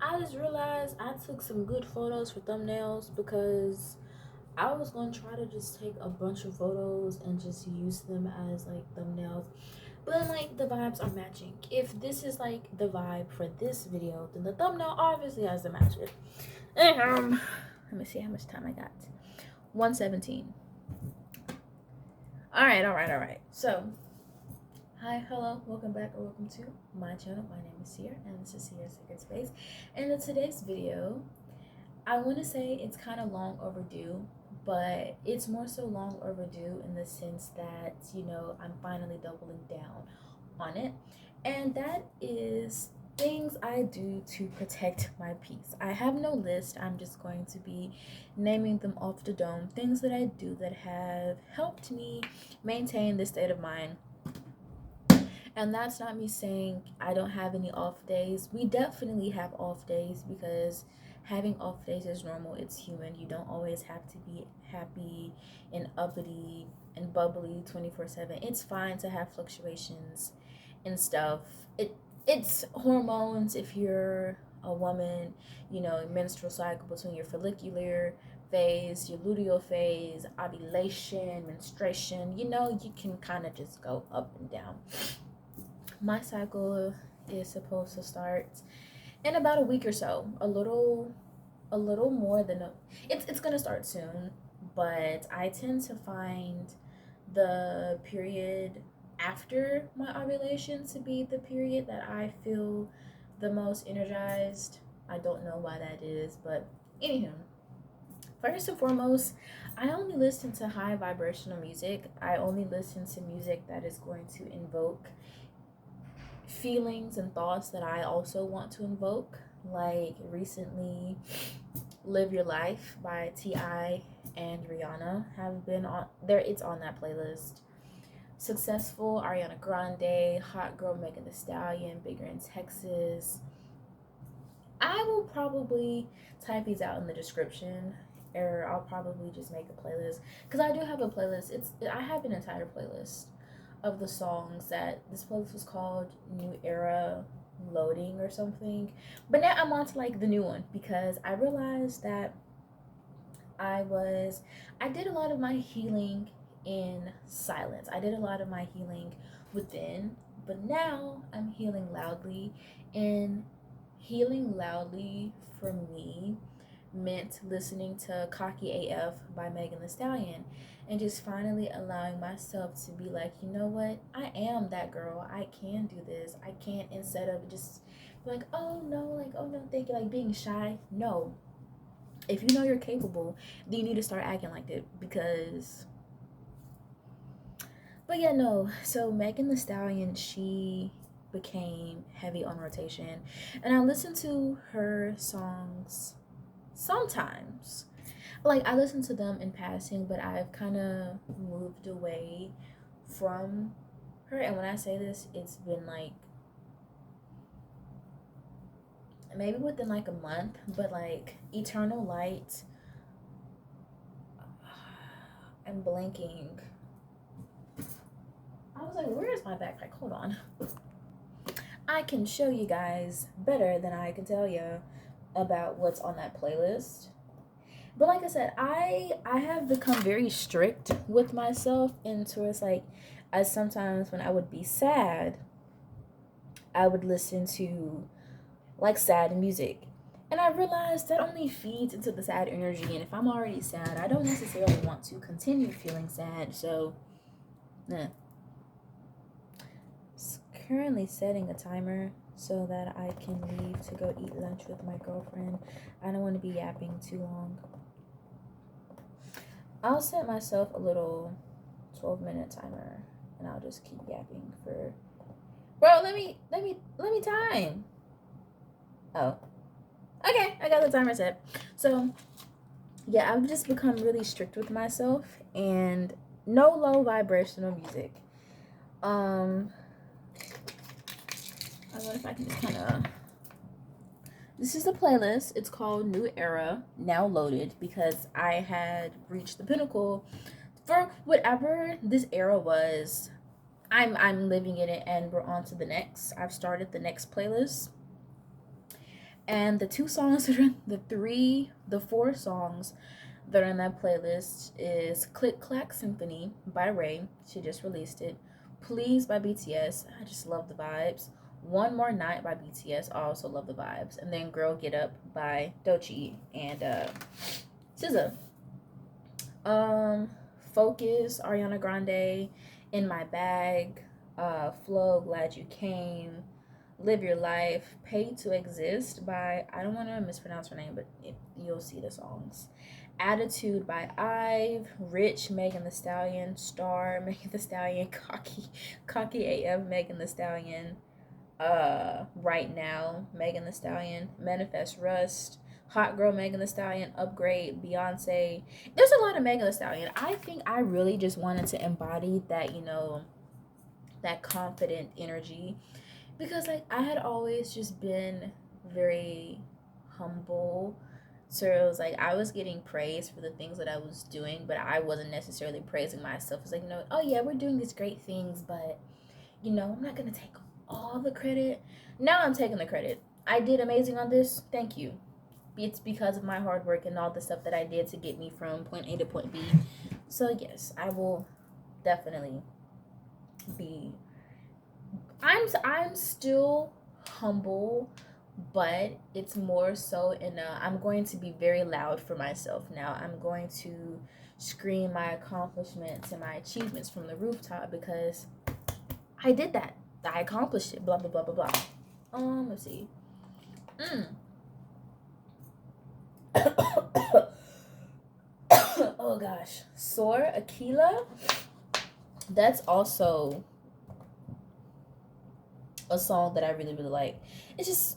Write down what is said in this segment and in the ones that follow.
I just realized I took some good photos for thumbnails because I was going to try to just take a bunch of photos and just use them as like thumbnails. But then, like, the vibes are matching. If this is like the vibe for this video, then the thumbnail obviously has to match it. Let me see how much time I got. 1:17. All right. So, hi, hello, welcome back or welcome to my channel. My name is Sierra and this is Sierra's Secret Space. And in today's video, I want to say it's kind of long overdue, but it's more so long overdue in the sense that, I'm finally doubling down on it. And that is things I do to protect my peace. I have no list. I'm just going to be naming them off the dome. Things that I do that have helped me maintain this state of mind. And that's not me saying I don't have any off days. We definitely have off days because having off days is normal. It's human. You don't always have to be happy and uppity and bubbly 24/7. It's fine to have fluctuations and stuff. It's hormones if you're a woman, menstrual cycle between your follicular phase, your luteal phase, ovulation, menstruation, you can kind of just go up and down. My cycle is supposed to start in about a week or so. A little more than it's gonna start soon, but I tend to find the period after my ovulation to be the period that I feel the most energized. I don't know why that is, but anywho, first and foremost, I only listen to high vibrational music. I only listen to music that is going to invoke feelings and thoughts that I also want to invoke. Like recently, Live Your Life by T.I. and Rihanna have been on there. It's on that playlist. Successful, Ariana Grande, Hot Girl, Megan Thee Stallion, Bigger in Texas. I will probably type these out in the description, or I'll probably just make a playlist because I do have a playlist. I have an entire playlist of the songs that this playlist was called New Era Loading or something. But now I'm on to like the new one because I realized that I did a lot of my healing in silence. I did a lot of my healing within, but now I'm healing loudly, and healing loudly for me meant listening to Cocky AF by Megan Thee Stallion and just finally allowing myself to be like, you know what? I am that girl. I can do this. I can't, instead of just like, oh no, thank you, like being shy. No. If you know you're capable, then you need to start acting like it because. But yeah, no. So Megan Thee Stallion, she became heavy on rotation, and I listened to her songs sometimes. Like I listen to them in passing, but I've kind of moved away from her. And when I say this, it's been like maybe within like a month, but like Eternal Light, I'm blanking. I was like, where is my backpack? Hold on. I can show you guys better than I can tell you about what's on that playlist. But like I said, I have become very strict with myself, and towards like, as sometimes when I would be sad, I would listen to like sad music, and I realized that only feeds into the sad energy. And if I'm already sad, I don't necessarily want to continue feeling sad. So, currently setting a timer so that I can leave to go eat lunch with my girlfriend. I don't want to be yapping too long. I'll set myself a little 12-minute timer, and I'll just keep yapping for. Bro, let me time. Oh, okay, I got the timer set. So, yeah, I've just become really strict with myself, and no low vibrational music. I wonder if I can just kind of. This is the playlist. It's called New Era, now loaded, because I had reached the pinnacle for whatever this era was. I'm living in it, and we're on to the next. I've started the next playlist, And the four songs that are in that playlist is Click Clack Symphony by Ray. She just released it. Please by BTS. I just love the vibes. One More Night by BTS. I also love the vibes. And then Girl Get Up by Doechii and SZA. Focus, Ariana Grande, In My Bag, Flow, Glad You Came, Live Your Life, Paid to Exist by, I don't want to mispronounce her name, but you'll see the songs. Attitude by Ive, Rich, Megan Thee Stallion, Star, Megan Thee Stallion, Cocky AF, Megan Thee Stallion, Right Now, Megan Thee Stallion, Manifest Rust, Hot Girl, Megan Thee Stallion, Upgrade, Beyonce. There's a lot of Megan Thee Stallion. I think I really just wanted to embody that, that confident energy, because like I had always just been very humble. So it was like I was getting praise for the things that I was doing, but I wasn't necessarily praising myself. It's like, oh yeah, we're doing these great things, but I'm not gonna take all the credit. Now I'm taking the credit. I did amazing on this. Thank you. It's because of my hard work and all the stuff that I did to get me from point A to point B. So yes, I will definitely be. I'm still humble, but it's more so I'm going to be very loud for myself now. I'm going to scream my accomplishments and my achievements from the rooftop, because I did that. I accomplished it. Blah blah blah blah blah. Let's see. Oh gosh, Soar, Aquila. That's also a song that I really really like. It's just,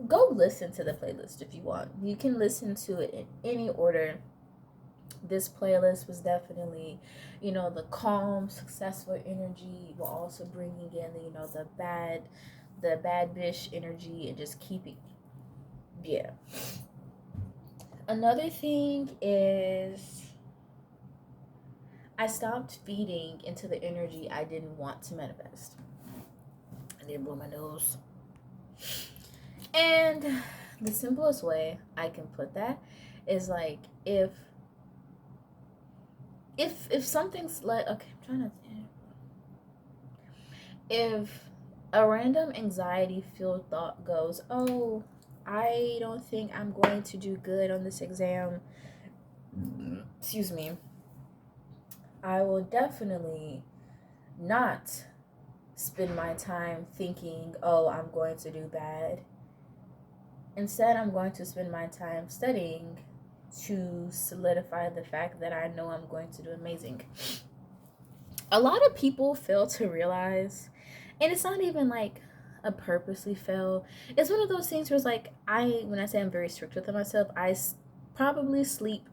go listen to the playlist if you want. You can listen to it in any order. This playlist was definitely, the calm, successful energy, while also bringing in the bad bitch energy, and just keeping, yeah. Another thing is, I stopped feeding into the energy I didn't want to manifest. I need to blow my nose. And the simplest way I can put that is like, if something's like, okay, I'm trying to, if a random anxiety filled thought goes, oh, I don't think I'm going to do good on this exam, excuse me, I will definitely not spend my time thinking, oh, I'm going to do bad. Instead, I'm going to spend my time studying to solidify the fact that I know I'm going to do amazing. A lot of people fail to realize, and it's not even like a purposely fail. It's one of those things where it's like, when I say I'm very strict with myself, I probably sleep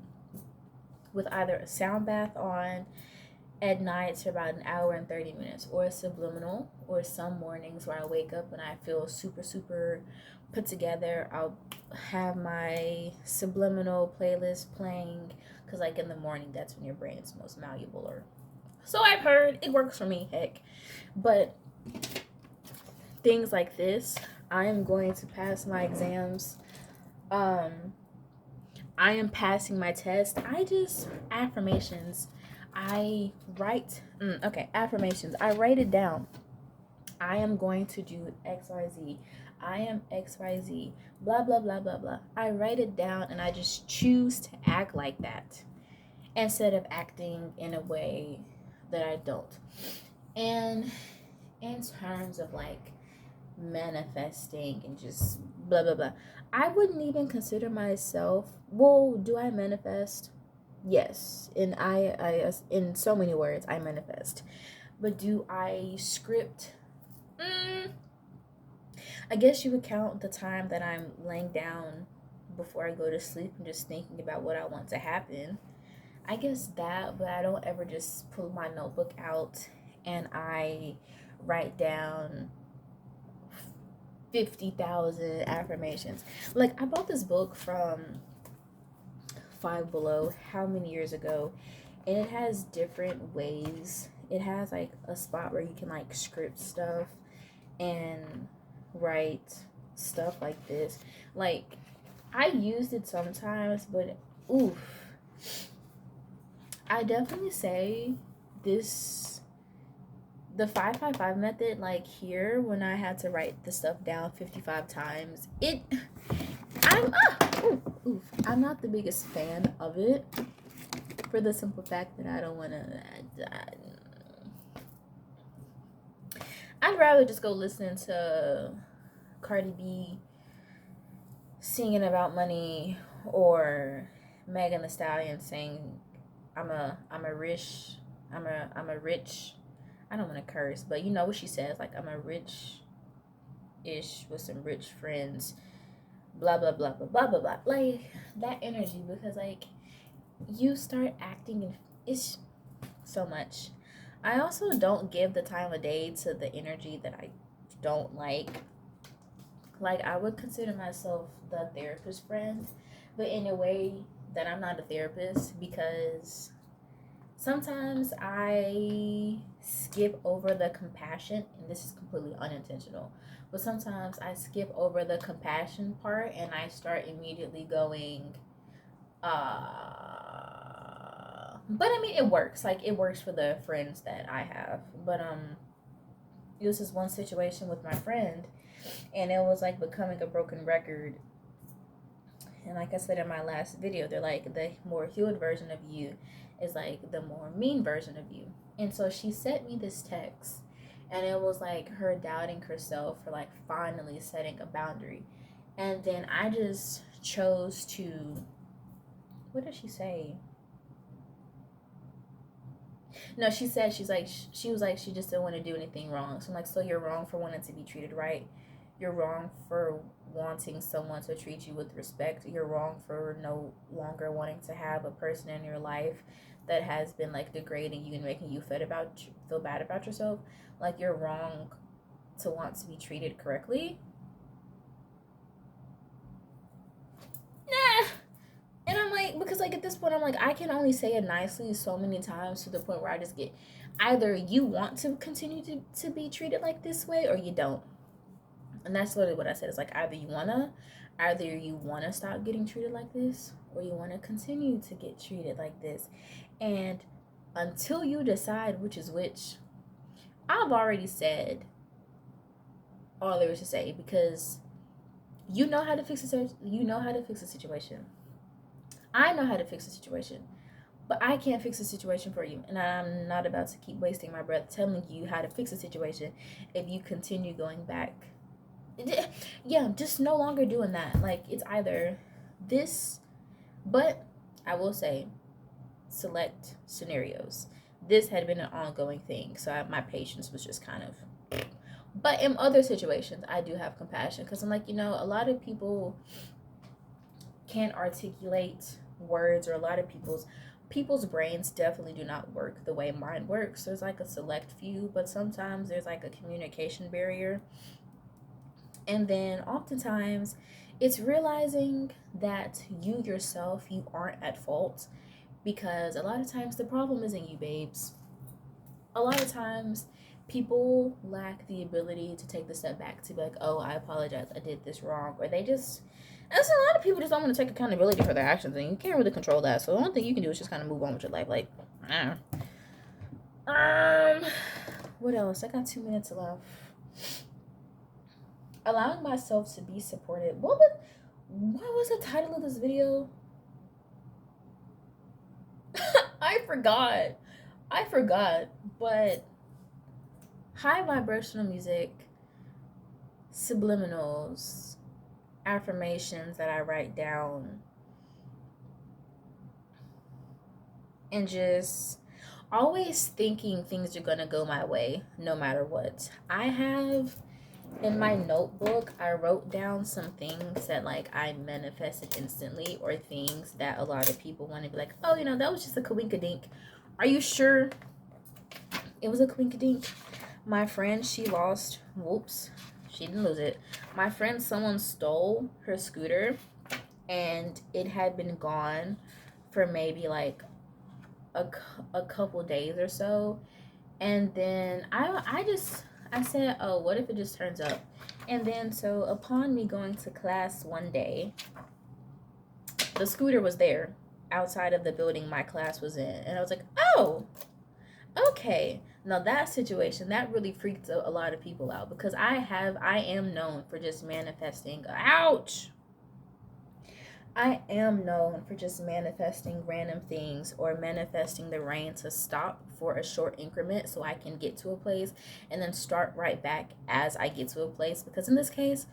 with either a sound bath on at night for about an hour and 30 minutes, or a subliminal, or some mornings where I wake up and I feel super super put together. I'll have my subliminal playlist playing, because like in the morning, that's when your brain's most malleable, or so I've heard. It works for me, heck. But things like this, I am going to pass my exams. I am passing my test. Affirmations. Affirmations. I write it down. I am going to do XYZ. I am XYZ. Blah, blah, blah, blah, blah. I write it down, and I just choose to act like that, instead of acting in a way that I don't. And in terms of like manifesting and just blah, blah, blah, I wouldn't even consider myself, well, do I manifest? Yes, and I in so many words, I manifest. But do I script? I guess you would count the time that I'm laying down before I go to sleep and just thinking about what I want to happen. I guess that, but I don't ever just pull my notebook out and I write down 50,000 affirmations. Like, I bought this book from Five Below how many years ago, and it has different ways. It has like a spot where you can like script stuff and write stuff like this. Like, I used it sometimes, but oof. I definitely say this, the 555 method, like here when I had to write the stuff down 55 times, I'm not the biggest fan of it, for the simple fact that I don't want to. I'd rather just go listen to Cardi B singing about money, or Megan Thee Stallion saying, I'm a rich, I don't want to curse, but you know what she says, like, I'm a rich ish with some rich friends, blah blah blah blah blah blah blah. Like, that energy, because like you start acting and it's so much. I also don't give the time of day to the energy that I don't like. Like, I would consider myself the therapist friend, but in a way that I'm not a therapist, because sometimes I skip over the compassion, and this is completely unintentional, but sometimes I skip over the compassion part and I start immediately going, but I mean, it works. Like, it works for the friends that I have. But it was this one situation with my friend, and it was like becoming a broken record. And like I said in my last video, they're like, the more healed version of you is like the more mean version of you. And so she sent me this text, and it was like her doubting herself for like finally setting a boundary. And then I just chose to, what did she say? No, she said, she was like, she just didn't want to do anything wrong. So I'm like, so you're wrong for wanting to be treated right. You're wrong for wanting someone to treat you with respect. You're wrong for no longer wanting to have a person in your life that has been like degrading you and making you feel bad about yourself. Like, you're wrong to want to be treated correctly. Nah. And I'm like, because like at this point, I'm like, I can only say it nicely so many times, to the point where I just get, either you want to continue to be treated like this way, or you don't. And that's literally what I said. It's like, either you wanna stop getting treated like this, or you wanna continue to get treated like this. And until you decide which is which, I've already said all there is to say, because you know how to fix a situation. I know how to fix a situation, but I can't fix a situation for you. And I'm not about to keep wasting my breath telling you how to fix a situation if you continue going back. Yeah, just no longer doing that. Like, it's either this, but I will say, select scenarios. This had been an ongoing thing, so my patience was just kind of. But in other situations, I do have compassion, because I'm like, a lot of people can't articulate words, or a lot of people's brains definitely do not work the way mine works. There's like a select few, but sometimes there's like a communication barrier. And then oftentimes it's realizing that you yourself, you aren't at fault, because a lot of times the problem isn't you, babes. A lot of times people lack the ability to take the step back to be like, oh, I apologize, I did this wrong. Or they just, and so a lot of people just don't want to take accountability for their actions, and you can't really control that. So the only thing you can do is just kind of move on with your life. Like, what else? I got 2 minutes left. Allowing myself to be supported. What was the title of this video? I forgot. But high vibrational music, subliminals, affirmations that I write down, and just always thinking things are gonna go my way no matter what. I have, in my notebook, I wrote down some things that like I manifested instantly, or things that a lot of people want to be like, oh, that was just a coinkadink. Are you sure it was a coinkadink? My friend, she didn't lose it. My friend, someone stole her scooter, and it had been gone for maybe like a couple days or so. And then I said, oh, what if it just turns up? And then, so upon me going to class one day, the scooter was there outside of the building my class was in. And I was like, oh, okay. Now that situation, that really freaked a lot of people out, because I am known for just manifesting. Ouch! I am known for just manifesting random things, or manifesting the rain to stop for a short increment so I can get to a place and then start right back as I get to a place. Because in this case,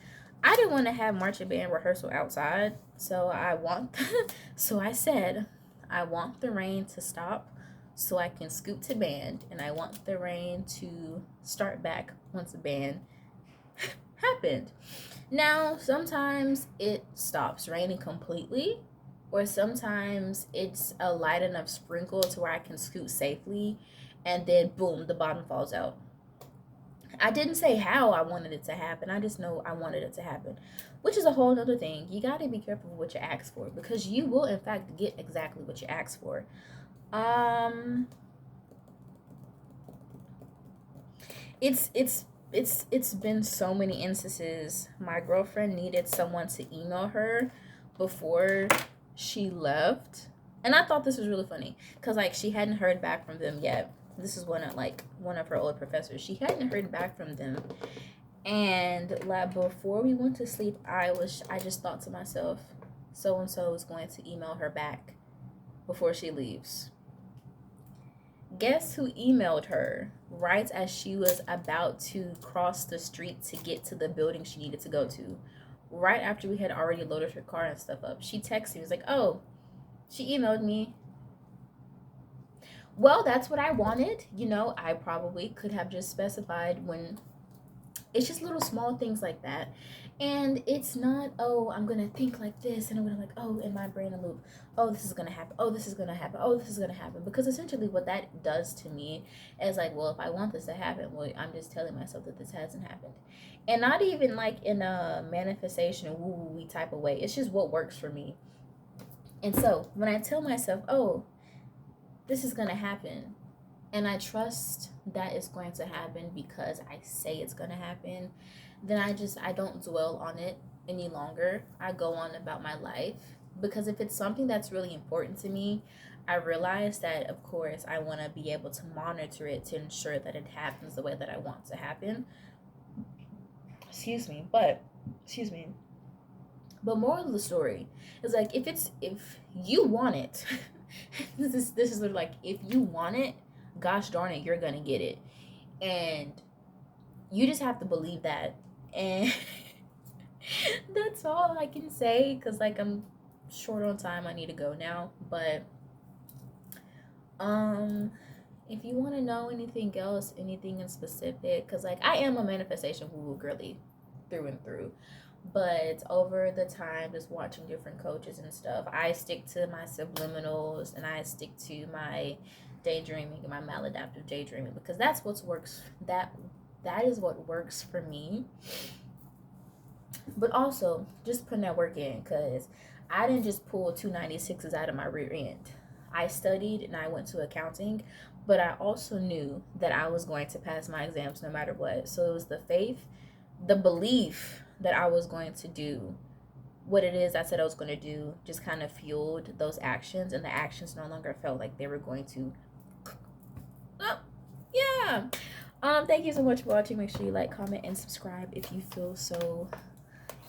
I didn't want to have marching band rehearsal outside. So I said, I want the rain to stop so I can scoot to band, and I want the rain to start back once the band happened. Now, sometimes it stops raining completely, or sometimes it's a light enough sprinkle to where I can scoot safely, and then boom, the bottom falls out. I didn't say how I wanted it to happen. I just know I wanted it to happen, which is a whole other thing. You got to be careful with what you ask for, because you will, in fact, get exactly what you ask for. It's been so many instances. My girlfriend needed someone to email her before she left, and I thought this was really funny, because like she hadn't heard back from them yet. This is one of her old professors. She hadn't heard back from them, and like before we went to sleep, I just thought to myself, so and so is going to email her back before she leaves. Guess who emailed her right as she was about to cross the street to get to the building she needed to go to? Right after we had already loaded her car and stuff up. She texted me, was like, oh, she emailed me. Well, that's what I wanted. I probably could have just specified when. It's just little small things like that. And it's not, oh, I'm going to think like this. And I'm going to oh, in my brain a loop, oh, this is going to happen. Oh, this is going to happen. Oh, this is going to happen. Because essentially what that does to me is like, well, if I want this to happen, well, I'm just telling myself that this hasn't happened. And not even like in a manifestation woo-woo type of way. It's just what works for me. And so when I tell myself, oh, this is going to happen, and I trust that it's going to happen because I say it's going to happen, then I don't dwell on it any longer. I go on about my life, because if it's something that's really important to me, I realize that, of course, I want to be able to monitor it to ensure that it happens the way that I want to happen. Excuse me. But moral of the story is like, if you want it, this is like, if you want it, gosh darn it, you're gonna get it. And you just have to believe that. And that's all I can say, because like I'm short on time. I need to go now. But if you want to know anything else, anything in specific, because like I am a manifestation woo girly through and through, but over the time, just watching different coaches and stuff, I stick to my subliminals, and I stick to my daydreaming and my maladaptive daydreaming, because that's what works. That is what works for me. But also just putting that work in, because I didn't just pull 296s out of my rear end. I studied and I went to accounting, but I also knew that I was going to pass my exams no matter what. So it was the faith, the belief that I was going to do what it is I said I was going to do, just kind of fueled those actions, and the actions no longer felt like they were going to. Oh, yeah. Thank you so much for watching. Make sure you like, comment, and subscribe if you feel so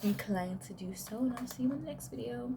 inclined to do so, and I'll see you in the next video.